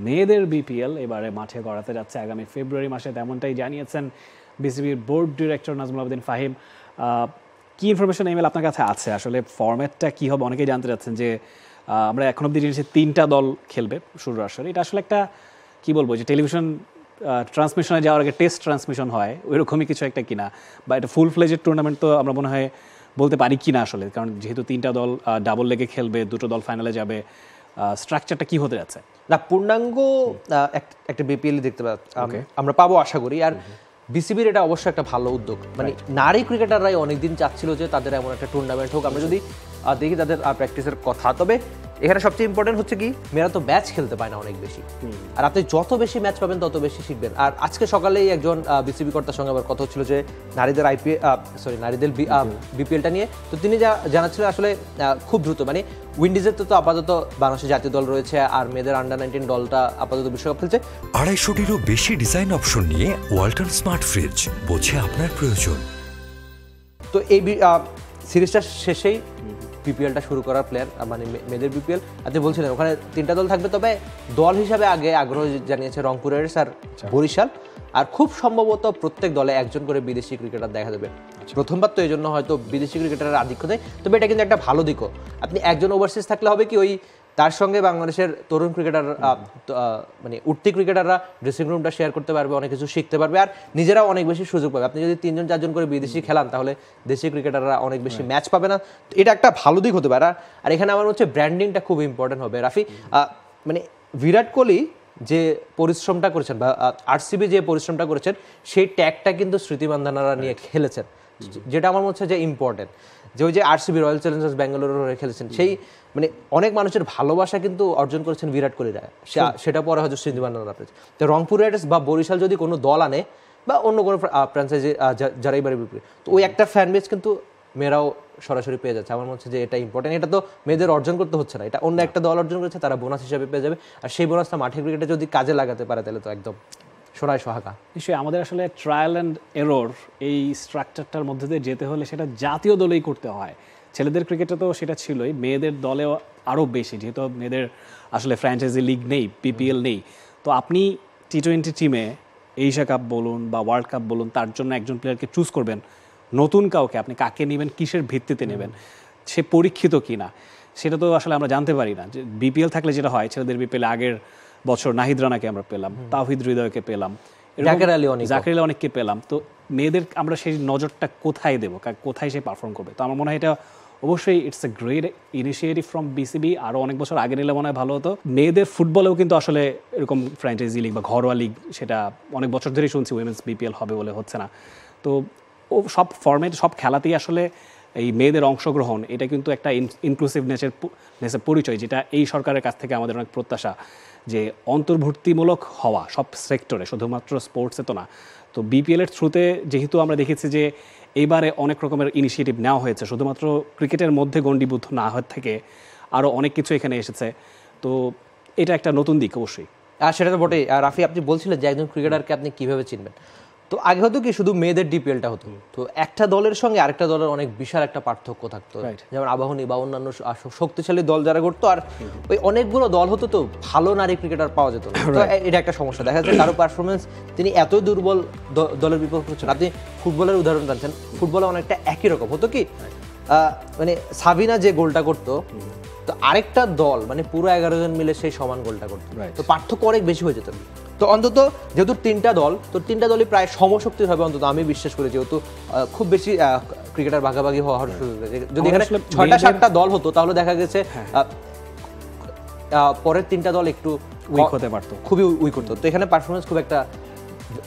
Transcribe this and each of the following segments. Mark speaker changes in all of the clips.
Speaker 1: মেয়েদের বিপিএল এবারে মাঠে গড়াতে যাচ্ছে আগামী ফেব্রুয়ারি মাসে, তেমনটাই জানিয়েছেন বিসিবির বোর্ড ডিরেক্টর নাজমুল আবেদিন ফাহিম। কি ইনফরমেশন ইমেল আপনার কাছে আছে, আসলে ফরম্যাটটা কী হবে? অনেকেই জানতে চাচ্ছেন যে আমরা এখন অব্দি জেনেছি 3টা দল খেলবে শুরুর আসরে। এটা আসলে একটা কি বলবো, যে টেলিভিশন ট্রান্সমিশনে যাওয়ার আগে টেস্ট ট্রান্সমিশন হয় ওইরকমই কিছু একটা কিনা, বা এটা ফুল ফ্লেজেড টুর্নামেন্ট তো আমরা মনে হয় বলতে পারি কিনা আসলে, কারণ যেহেতু 3টা দল ডাবল লেগে খেলবে, 2টো দল ফাইনালে যাবে, স্ট্রাকচারটা কি হতে যাচ্ছে?
Speaker 2: না, পূর্ণাঙ্গ একটা বিপিএল দেখতে আমরা পাবো আশা করি। আর বিসিবির এটা অবশ্যই একটা ভালো উদ্যোগ। মানে নারী ক্রিকেটাররাই অনেকদিন চাচ্ছিল যে তাদের এমন একটা টুর্নামেন্ট হোক। আমরা যদি দেখি তাদের প্র্যাকটিসের কথা, তবে এখানে সবচেয়ে ইম্পর্টেন্ট হচ্ছে কি, মেয়েরা তো ম্যাচ খেলতে পায় না অনেক বেশি, আর আপনি যত বেশি ম্যাচ পাবেন তত বেশি শিখবেন। আর আজকে সকালেই একজন বিসিবি কর্তার সঙ্গে আবার কথা হচ্ছিল যে নারীদের নারীদের বিপিএলটা নিয়ে। তো তিনি যা জানাচ্ছিলেন আসলে খুব দ্রুত, মানে উইন্ডিজের তো আপাতত বাংলাদেশের জাতীয় দল রয়েছে, আর মেয়েদের আন্ডার-19 দলটা আপাতত বিশ্বকাপ খেলছে।
Speaker 3: 250-টিরও বেশি ডিজাইন অপশন নিয়ে ওয়ালটন স্মার্ট ফ্রিজ, বোঝে আপনার প্রয়োজন।
Speaker 2: তো এই সিরিজটা শেষেই বিপিএলটা শুরু করার প্ল্যান, মানে মেয়েদের বিপিএল। আপনি বলছিলেন ওখানে 3টা দল থাকবে, তবে দল হিসাবে আগে আগ্রহ জানিয়েছে রংপুর রাইডার্স আর বরিশাল। আর খুব সম্ভবত প্রত্যেক দলে একজন করে বিদেশি ক্রিকেটার দেখা যাবে। প্রথমবার তো এই জন্য হয়তো বিদেশি ক্রিকেটারের আধিক্য নেই, তবে এটা কিন্তু একটা ভালো দিকও। আপনি একজন ওভারসিজ থাকলে হবে কি, ওই তার সঙ্গে বাংলাদেশের তরুণ ক্রিকেটার মানে উঠতি ক্রিকেটাররা ড্রেসিং রুমটা শেয়ার করতে পারবে, অনেক কিছু শিখতে পারবে, আর নিজেরাও অনেক বেশি সুযোগ পাবে। আপনি যদি 3জন-4জন করে বিদেশি খেলান, তাহলে দেশি ক্রিকেটাররা অনেক বেশি ম্যাচ পাবে না। তো এটা একটা ভালো দিক হতে পারে। আর এখানে আমার হচ্ছে ব্র্যান্ডিংটা খুব ইম্পর্টেন্ট হবে রাফি। মানে বিরাট কোহলি যে পরিশ্রমটা করেছেন, বা আরসিবি যে পরিশ্রমটা করেছেন, সেই ট্যাগটা কিন্তু স্মৃতি মান্ধানারা নিয়ে খেলেছেন, যেটা আমার মনে হচ্ছে যে ইম্পর্টেন্ট। যে ওই যে আরসিবি রয়্যাল চ্যালেঞ্জার্স ব্যাঙ্গালোর হয়ে খেলেছেন, সেই মানে অনেক মানুষের ভালোবাসা কিন্তু অর্জন করেছেন বিরাট কোহলিরা, সেটা পরে হয়তো স্মৃতি মান্ধানা পেয়েছে। তো রংপুর রাইডার্স বা বরিশাল যদি কোনো দল আনে, বা অন্য কোনো ফ্র্যাঞ্চাইজি যারা এবারে বিপরীত, তো ওই একটা ফ্যান বেস কিন্তু মেয়েরাও সরাসরি পেয়ে যাচ্ছে। আমার মনে হচ্ছে যে এটা ইম্পর্টেন্ট। এটা তো মেয়েদের অর্জন করতে হচ্ছে না, এটা অন্য একটা দল অর্জন করেছে, তারা বোনাস হিসাবে পেয়ে যাবে। আর সেই বোনাসটা মাঠে ক্রিকেটে যদি কাজে লাগাতে পারে, তাহলে তো একদম সোনায় সোহাগা।
Speaker 1: নিশ্চয়ই আমাদের আসলে ট্রায়াল অ্যান্ড এরর এই স্ট্রাকচারটার মধ্যে দিয়ে যেতে হলে সেটা জাতীয় দলেই করতে হয়। ছেলেদের ক্রিকেটে তো সেটা ছিলই, মেয়েদের দলেও আরও বেশি, যেহেতু মেয়েদের আসলে ফ্র্যাঞ্চাইজি লিগ নেই, পিপিএল নেই। তো আপনি টি-20 টিমে এশিয়া কাপ বলুন বা ওয়ার্ল্ড কাপ বলুন, তার জন্য একজন প্লেয়ারকে চুজ করবেন, নতুন কাউকে আপনি কাকে নেবেন, কিসের ভিত্তিতে নেবেন, সে পরীক্ষিত কিনা, সেটা তো আসলে আমরা জানতে পারি না। যে বিপিএল থাকলে যেটা হয়, ছেলেদের বিপিএল আগের বছর নাহিদ রানাকে আমরা পেলাম, তাওহিদ হৃদয়কে পেলাম, জাকির আলী অনেককে পেলাম। তো মেয়েদের আমরা সেই নজরটা কোথায় দেবো, কোথায় সে পারফর্ম করবে? তো আমার মনে হয় এটা অবশ্যই it's a great initiative from BCB. আরও অনেক বছর আগে নিলে মনে হয় ভালো হতো। মেয়েদের ফুটবলেও কিন্তু আসলে এরকম ফ্র্যাঞ্চাইজি লিগ বা ঘরোয়া লিগ, সেটা অনেক বছর ধরেই শুনছি উইমেন্স বিপিএল হবে বলে, হচ্ছে না। তো ও সব ফর্মেট, সব খেলাতেই আসলে এই মেয়েদের অংশগ্রহণ, এটা কিন্তু একটা ইনক্লুসিভনেসের পরিচয়, যেটা এই সরকারের কাছ থেকে আমাদের অনেক প্রত্যাশা, যে অন্তর্ভুক্তিমূলক হওয়া সব সেক্টরে, শুধুমাত্র স্পোর্টসে তো না। তো বিপিএলের থ্রুতে যেহেতু আমরা দেখেছি যে এইবারে অনেক রকমের ইনিশিয়েটিভ নেওয়া হয়েছে, শুধুমাত্র ক্রিকেটের মধ্যে গণ্ডিবদ্ধ না হওয়ার থেকে আরও অনেক কিছু এখানে এসেছে। তো এটা একটা নতুন দিক অবশ্যই।
Speaker 2: আর সেটা তো বটেই। আর রাফি, আপনি বলছিলেন যে একজন ক্রিকেটারকে আপনি কীভাবে চিনবেন। তো আগে হতো কি, শুধু মেয়েদের ডিপিএলটা হতো, তো একটা দলের সঙ্গে আরেকটা দলের অনেক বিশাল একটা পার্থক্য থাকতো, যেমন আবাহনী বা অন্যান্য শক্তিশালী দল যারা করতো, আর ওই অনেকগুলো দল হতো, তো ভালো নারী ক্রিকেটার পাওয়া যেত না। তো এটা একটা সমস্যা। দেখা যাচ্ছে কারো পারফরমেন্স, তিনি এতই দুর্বল দলের বিপক্ষে হচ্ছেন। আপনি ফুটবলের উদাহরণ টানছেন, ফুটবলে অনেকটা একই রকম হতো কি, মানে সাবিনা যে গোলটা করতো, তো আরেকটা দল মানে পুরো 11 জন মিলে সেই সমান গোলটা করতো, তো পার্থক্য অনেক বেশি হয়ে যেত। তো অন্তত যেহেতু 3টা দল, তো 3টা দলই প্রায় সমশক্তির হবে অন্তত, আমি বিশ্বাস করি। যেহেতু খুব বেশি ক্রিকেটার ভাগাভাগি হওয়ার সুযোগ রয়েছে। যদি এখানে 6টা-7টা দল হতো, তাহলে দেখা গেছে পরের 3টা দল একটু
Speaker 1: উইক হতে পারতো,
Speaker 2: খুবই উইক হতো। তো এখানে পারফরমেন্স খুব একটা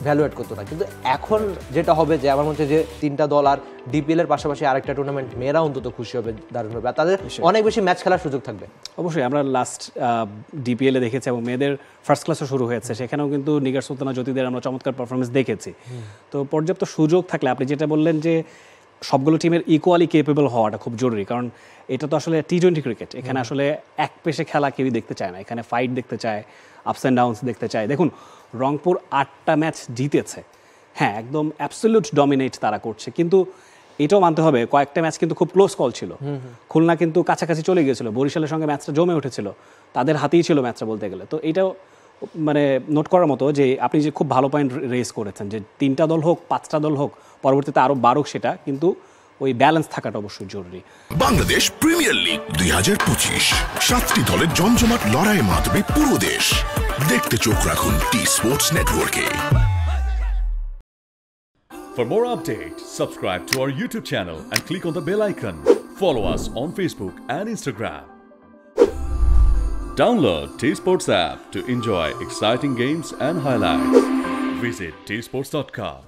Speaker 2: ভ্যালুয়েট করতো না। কিন্তু এখন যেটা হবে, যে আমার মনে হচ্ছে যে 3টা দল আর ডিপিএল এর পাশাপাশি আরেকটা টুর্নামেন্ট, মেয়েরা অন্তত খুশি হবে, দারুণ হবে, আর তাদের অনেক বেশি ম্যাচ খেলার সুযোগ থাকবে।
Speaker 1: অবশ্যই আমরা লাস্ট ডিপিএল এ দেখেছি, এবং মেয়েদের ফার্স্ট ক্লাসও শুরু হয়েছে, সেখানেও কিন্তু নিগার সুলতানা জ্যোতিদের আমরা চমৎকার পারফরমেন্স দেখেছি। তো পর্যাপ্ত সুযোগ থাকলে, আপনি যেটা বললেন যে সবগুলো টিমের ইকুয়ালি কেপেবল হওয়াটা খুব জরুরি, কারণ এটা তো আসলে টি-20 ক্রিকেট। এখানে আসলে এক পেশে খেলা কেউই দেখতে চায় না, এখানে ফাইট দেখতে চায়, আপস অ্যান্ড ডাউনস দেখতে চায়। দেখুন, রংপুর 8টা ম্যাচ জিতেছে, হ্যাঁ, একদম অ্যাবসলিউট ডমিনেট তারা করছে, কিন্তু এটাও মানতে হবে কয়েকটা ম্যাচ কিন্তু খুব ক্লোজ কল ছিল। খুলনা কিন্তু কাছাকাছি চলে গিয়েছিল, বরিশালের সঙ্গে ম্যাচটা জমে উঠেছিল, তাদের হাতেই ছিল ম্যাচটা বলতে গেলে। তো এটাও মানে নোট করার মতো যে আপনি যে খুব ভালো পয়েন্ট রেজ করেছেন যে 3টা দল হোক 5টা দল হোক পরবর্তীতে আরও বাড়ুক, সেটা কিন্তু ওই ব্যালেন্স থাকাটা অবশ্যই জরুরি।
Speaker 4: বাংলাদেশ প্রিমিয়ার লিগ 2025, 7টি দলের জমজমাট লড়াইয়ের মাধ্যমে পুরো দেশ দেখতে চোখ রাখুন টি স্পোর্টস নেটওয়ার্কে।
Speaker 5: For more updates, subscribe to our YouTube channel and click on the bell icon. Follow us on Facebook and Instagram. Download T-Sports app to enjoy exciting games and highlights. Visit tsports.com.